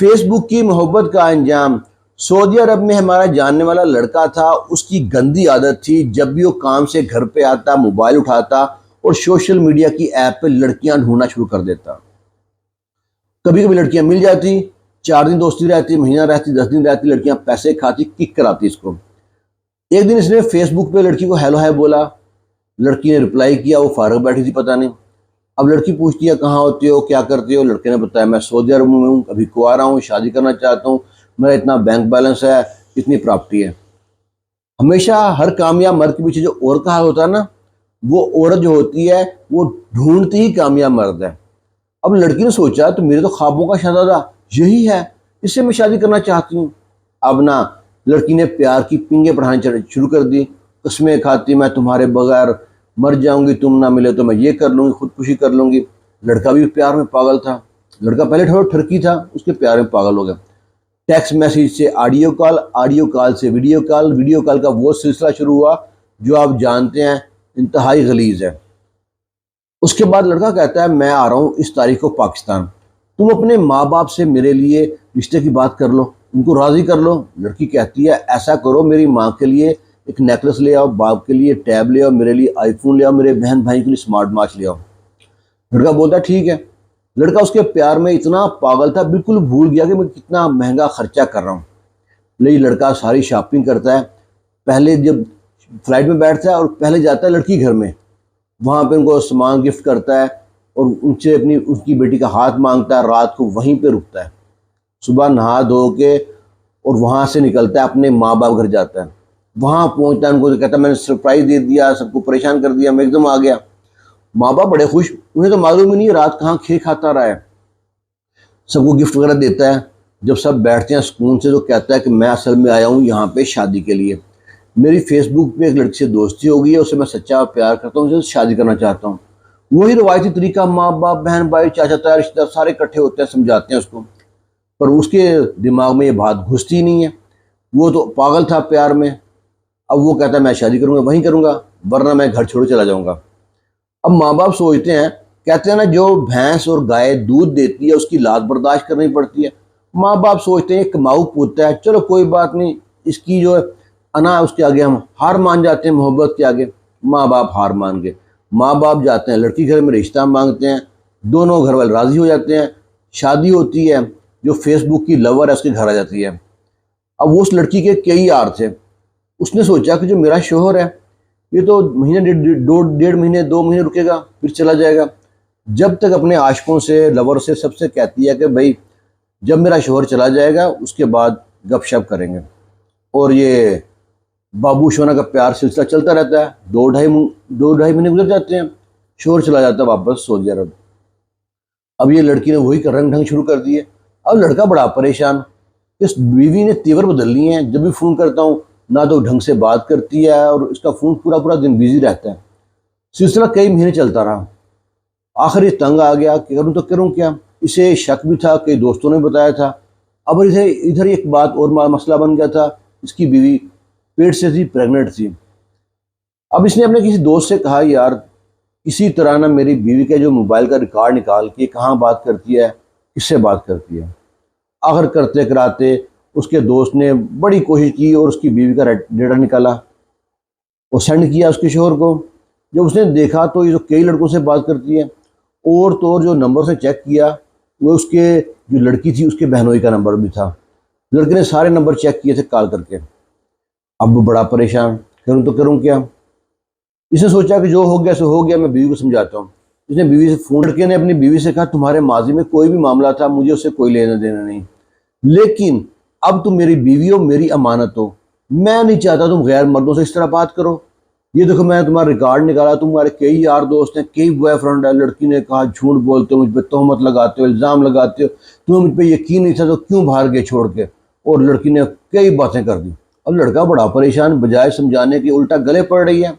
Facebook की मोहब्बत का अंजाम। सऊदी अरब में हमारा जानने वाला लड़का था। उसकी गंदी आदत थी, जब भी वो काम से घर पे आता मोबाइल उठाता और सोशल मीडिया की ऐप पे लड़कियां ढूंढना शुरू कर देता। कभी कभी लड़कियां मिल जाती, 4 दिन दोस्ती रहती, महीना रहती, 10 दिन रहती, लड़कियां पैसे खाती, किक कराती इसको। एक दिन इसने फेसबुक पे लड़की को हेलो हाय बोला। लड़की ने रिप्लाई किया, वो फारग बैठी थी पता नहीं। अब लड़की पूछती है कहाँ होती हो, क्या करती हो। लड़के ने बताया मैं सऊदी अरब में हूँ, अभी कुंवारा हूँ, शादी करना चाहता हूँ, मेरा इतना बैंक बैलेंस है, इतनी प्रॉपर्टी है। हमेशा हर कामयाब मर्द के पीछे जो औरत का हाल होता है ना, वो औरत जो होती है वो ढूंढती ही कामयाब मर्द है। अब लड़की ने सोचा तो मेरे तो ख्वाबों का शहजादा यही है, इससे मैं शादी करना चाहती हूँ। अब ना लड़की ने प्यार की पिंगे पढ़ानी शुरू कर दी। कस्में खाती, मैं तुम्हारे बगैर मर जाऊंगी, तुम ना मिले तो मैं ये कर लूंगी, खुदकुशी कर लूंगी। लड़का भी प्यार में पागल था। लड़का पहले थोड़ा ठरकी था, उसके प्यार में पागल हो गया। टेक्स्ट मैसेज से ऑडियो कॉल से वीडियो कॉल का वो सिलसिला शुरू हुआ जो आप जानते हैं इंतहाई गलीज है। उसके बाद लड़का कहता है मैं आ रहा हूँ इस तारीख को पाकिस्तान, तुम अपने माँ बाप से मेरे लिए रिश्ते की बात कर लो, उनको राज़ी कर लो। लड़की कहती है ऐसा करो, मेरी माँ के लिए एक नेकलेस ले आओ, बाप के लिए टैब ले आओ, मेरे लिए आईफोन ले आओ, मेरे बहन भाई के लिए स्मार्ट वॉच ले आओ। लड़का बोलता है ठीक है। लड़का उसके प्यार में इतना पागल था, बिल्कुल भूल गया कि मैं कितना महंगा खर्चा कर रहा हूँ। लेकिन लड़का सारी शॉपिंग करता है। पहले जब फ्लाइट में बैठता है और पहले जाता है लड़की घर में, वहाँ पे उनको सामान गिफ्ट करता है और उनसे अपनी उसकी बेटी का हाथ मांगता है। रात को वहीं पे रुकता है, सुबह नहा धो के और वहाँ से निकलता है, अपने माँ बाप घर जाता है। वहाँ पहुँचता है, उनको कहता है मैंने सरप्राइज दे दिया, सबको परेशान कर दिया, मैं एकदम आ गया। माँ बाप बड़े खुश, उन्हें तो मालूम ही नहीं रात कहाँ खीर खाता रहा है। सबको गिफ्ट वगैरह देता है। जब सब बैठते हैं सुकून से तो कहता है कि मैं असल में आया हूँ यहाँ पे शादी के लिए। मेरी फेसबुक पे एक लड़की से दोस्ती हो गई है, उससे मैं सच्चा प्यार करता हूँ, उससे शादी करना चाहता हूँ। वही रवायती तरीका, माँ बाप बहन भाई चाचा ताया रिश्तेदार सारे इकट्ठे होते हैं, समझाते हैं उसको। पर उसके दिमाग में ये बात घुसती नहीं है, वो तो पागल था प्यार में। अब वो कहता है मैं शादी करूँगा वहीं करूँगा, वरना मैं घर छोड़ चला जाऊँगा। अब माँ बाप सोचते हैं, कहते हैं ना जो भैंस और गाय दूध देती है उसकी लात बर्दाश्त करनी पड़ती है। माँ बाप सोचते हैं कमाऊ पुत्र है, चलो कोई बात नहीं, इसकी जो अना है उसके आगे हम हार मान जाते हैं, मोहब्बत के आगे। माँ बाप हार मान गए। माँ बाप जाते हैं लड़की घर में रिश्ता मांगते हैं, दोनों घर वाले राजी हो जाते हैं। शादी होती है, जो फेसबुक की लवर है उसके घर आ जाती है। अब वो उस लड़की के कई यार थे। उसने सोचा कि जो मेरा शोहर है ये तो महीने डेढ़ महीने 2 महीने रुकेगा फिर चला जाएगा। जब तक अपने आशिकों से लवर से सबसे कहती है कि भाई जब मेरा शोहर चला जाएगा उसके बाद गपशप करेंगे। और ये बाबू शोना का प्यार सिलसिला चलता रहता है। 2 ढाई महीने गुजर जाते हैं, शोहर चला जाता है वापस सऊदी अरब। अब ये लड़की ने वही कर रंग ढंग शुरू कर दिए। अब लड़का बड़ा परेशान, इस बीवी ने तेवर बदल लिए हैं। जब भी फ़ोन करता हूँ ना तो ढंग से बात करती है और इसका फ़ोन पूरा पूरा दिन बिजी रहता है। सिलसिला कई महीने चलता रहा। आखिर ये तंग आ गया कि करूँ तो करूँ क्या। इसे शक भी था, कई दोस्तों ने बताया था। अब इसे इधर एक बात और मसला बन गया था, इसकी बीवी पेट से थी, प्रेग्नेंट थी। अब इसने अपने किसी दोस्त से कहा यार किसी तरह ना मेरी बीवी के जो मोबाइल का रिकॉर्ड निकाल के कहाँ बात करती है, किससे बात करती है। आखिर करते कराते उसके दोस्त ने बड़ी कोशिश की और उसकी बीवी का डेटा निकाला, वो सेंड किया उसके शोहर को। जब उसने देखा तो ये तो कई लड़कों से बात करती है। और तो और जो नंबर से चेक किया वो उसके जो लड़की थी उसके बहनोई का नंबर भी था। लड़के ने सारे नंबर चेक किए थे कॉल करके। अब वो बड़ा परेशान, करूँ तो करूँ क्या। इसने सोचा कि जो हो गया सो हो गया, मैं बीवी को समझाता हूँ। इसने बीवी से फोन, लड़के ने अपनी बीवी से कहा तुम्हारे माजी में कोई भी मामला था मुझे उससे कोई लेना देना नहीं, लेकिन अब तुम मेरी बीवी हो, मेरी अमानत हो, मैं नहीं चाहता तुम गैर मर्दों से इस तरह बात करो। ये देखो मैं तुम्हारा रिकॉर्ड निकाला, तुम्हारे कई यार दोस्त हैं, कई बॉयफ्रेंड है। लड़की ने कहा झूठ बोलते हो, मुझ पर तोहमत लगाते हो, इल्ज़ाम लगाते हो, तुम्हें मुझ पर यकीन नहीं था तो क्यों बाहर गए छोड़ के। और लड़की ने कई बातें कर दी। अब लड़का बड़ा परेशान, बजाय समझाने के उल्टा गले पड़ रही है।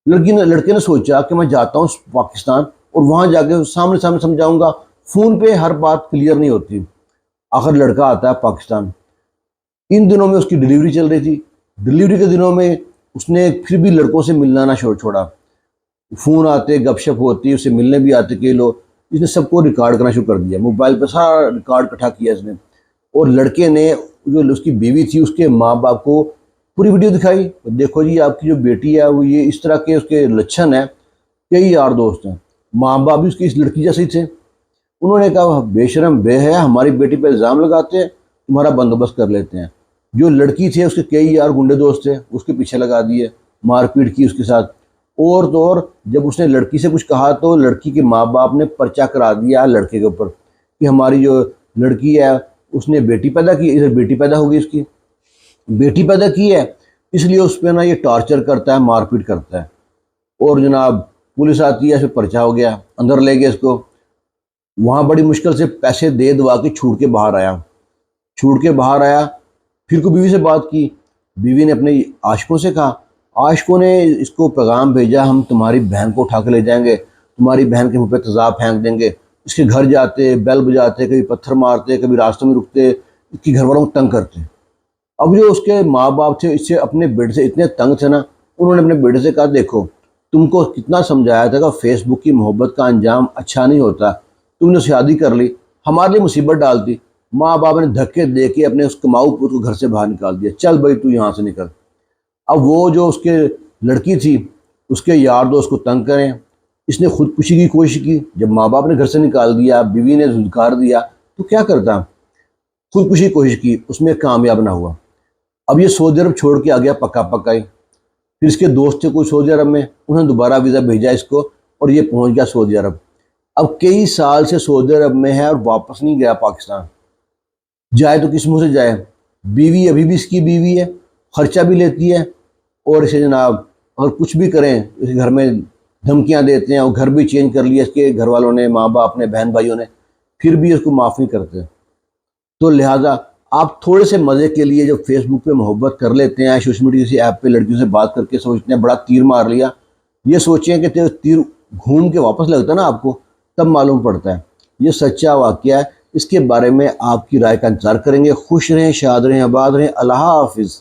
लड़के ने सोचा कि मैं जाता हूँ पाकिस्तान और वहाँ जाके सामने सामने समझाऊंगा, फ़ोन पे हर बात क्लियर नहीं होती। आखिर लड़का आता है पाकिस्तान। इन दिनों में उसकी डिलीवरी चल रही थी। डिलीवरी के दिनों में उसने फिर भी लड़कों से मिलना ना छोड़ा। फ़ोन आते, गपशप होती, उसे मिलने भी आते कई लोग। इसने सबको रिकॉर्ड करना शुरू कर दिया, मोबाइल पर सारा रिकॉर्ड इकट्ठा किया इसने। और लड़के ने जो उसकी बीवी थी उसके माँ बाप को पूरी वीडियो दिखाई, देखो जी आपकी जो बेटी है वो ये इस तरह के उसके लक्षण है। कई यार दोस्त हैं, माँ बाप भी उसकी इस लड़की जैसे ही थे। उन्होंने कहा बेशरम बेहया हमारी बेटी पर इल्ज़ाम लगाते हैं, तुम्हारा बंदोबस्त कर लेते हैं। जो लड़की थे उसके कई यार गुंडे दोस्त थे, उसके पीछे लगा दिए, मारपीट की उसके साथ। और तो और जब उसने लड़की से कुछ कहा तो लड़की के माँ बाप ने पर्चा करा दिया लड़के के ऊपर कि हमारी जो लड़की है उसने बेटी पैदा की, इधर बेटी पैदा होगी, उसकी बेटी पैदा की है, इसलिए उस पर ना ये टॉर्चर करता है, मारपीट करता है। और जनाब पुलिस आती है, इस पर पर्चा हो गया, अंदर ले गए इसको। वहाँ बड़ी मुश्किल से पैसे दे दवा के छूट के बाहर आया। फिर को बीवी से बात की, बीवी ने अपने आशिकों से कहा, आशिकों ने इसको पैगाम भेजा हम तुम्हारी बहन को उठा के ले जाएंगे, तुम्हारी बहन के मुंह पे तेज़ाब फेंक देंगे। इसके घर जाते, बेल बजाते, कभी पत्थर मारते, कभी रास्तों में रुकते, इसके घर वालों को तंग करते। अब जो उसके माँ बाप थे इससे अपने बेटे से इतने तंग थे ना, उन्होंने अपने बेटे से कहा देखो तुमको कितना समझाया था कि फेसबुक की मोहब्बत का अंजाम अच्छा नहीं होता, तुमने शादी कर ली, हमारे लिए मुसीबत डाल दी। माँ बाप ने धक्के दे के अपने उस कमाऊ पुत्र को घर से बाहर निकाल दिया, चल भाई तू यहाँ से निकल। अब वो जो उसके लड़की थी उसके यार दोस्त को तंग करें, इसने खुदकुशी की कोशिश की। जब माँ बाप ने घर से निकाल दिया, बीवी ने धुतकार दिया, तो क्या करता, खुदकुशी की कोशिश की, उसमें कामयाब ना हुआ। अब ये सऊदी अरब छोड़ के आ गया पक्का पक्का ही। फिर इसके दोस्त थे कोई सऊदी अरब में, उन्होंने दोबारा वीज़ा भेजा इसको और ये पहुंच गया सऊदी अरब। अब कई साल से सऊदी अरब में है और वापस नहीं गया पाकिस्तान। जाए तो किस मुंह से जाए, बीवी अभी भी इसकी बीवी है, खर्चा भी लेती है, और इसे जनाब अगर कुछ भी करें इस घर में धमकियां देते हैं। और घर भी चेंज कर लिया इसके घर वालों ने, माँ बाप ने, बहन भाइयों ने, फिर भी इसको माफ़ नहीं करते। तो लिहाजा आप थोड़े से मज़े के लिए जब फेसबुक पे मोहब्बत कर लेते हैं, सोशल मीडिया किसी ऐप पे लड़कियों से बात करके सोचते हैं बड़ा तीर मार लिया, ये सोचें कि तीर घूम के वापस लगता है ना आपको, तब मालूम पड़ता है। ये सच्चा वाक़या है, इसके बारे में आपकी राय का इंतज़ार करेंगे। खुश रहें, शाद रहें, आबाद रहें। अल्लाह हाफिज़।